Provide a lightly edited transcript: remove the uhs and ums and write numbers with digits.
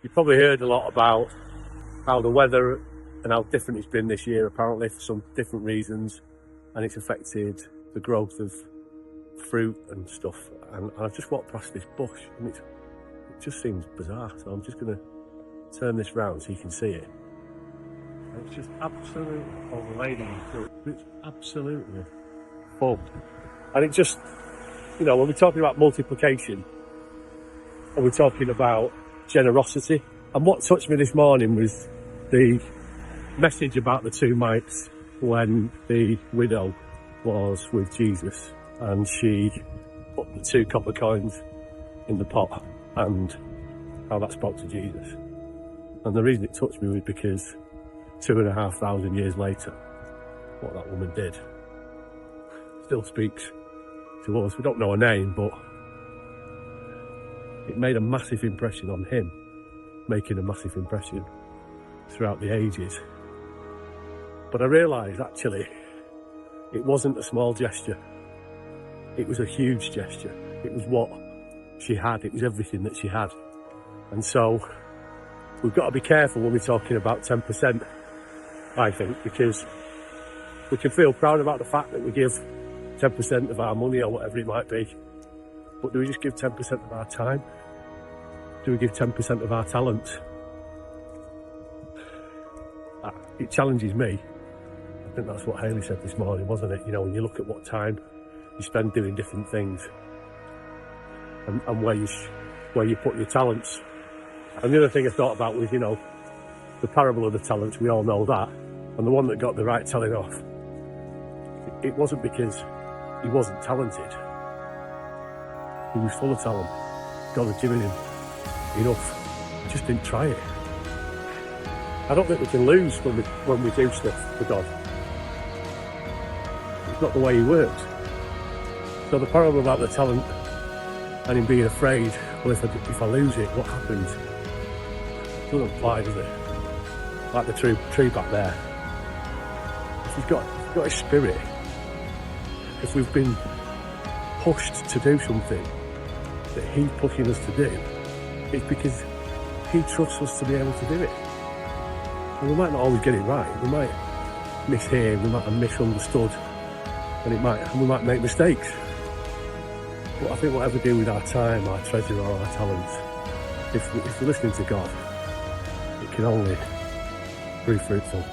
You've probably heard a lot about how the weather and how different it's been this year, apparently, for some different reasons, and it's affected the growth of fruit and stuff. And I've just walked past this bush, and it just seems bizarre. So I'm just going to turn this round so you can see it. And it's just absolutely overlaid on fruit. It's absolutely full. And it just, you know, when we're talking about multiplication, and we're talking about generosity, and what touched me this morning was the message about the 2 mites when the widow was with Jesus and she put the 2 copper coins in the pot, and how that spoke to Jesus. And the reason it touched me was because 2,500 years later, what that woman did still speaks to us. We don't know her name, but it made a massive impression on him, making a massive impression throughout the ages. But I realised actually it wasn't a small gesture, it was a huge gesture. It was what she had, it was everything that she had. And so we've got to be careful when we're talking about 10%, I think, because we can feel proud about the fact that we give 10% of our money or whatever it might be, but do we just give 10% of our time? Do we give 10% of our talents? It challenges me. I think that's what Hayley said this morning, wasn't it? You know, when you look at what time you spend doing different things and where you put your talents. And the other thing I thought about was, you know, the parable of the talents, we all know that. And the one that got the right telling off, it wasn't because he wasn't talented. He was full of talent. God had given him enough. He just didn't try it. I don't think we can lose when we do stuff for God. It's not the way he works. So the parable about the talent and him being afraid, well, if I lose it, what happens? It doesn't apply, does it? Like the tree back there. If we've got his spirit, if we've been pushed to do something that he's pushing us to do, it's because he trusts us to be able to do it. And we might not always get it right. We might mishear, we might have misunderstood, and we might make mistakes. But I think whatever we do with our time, our treasure or our talents, if we're listening to God, it can only prove fruitful.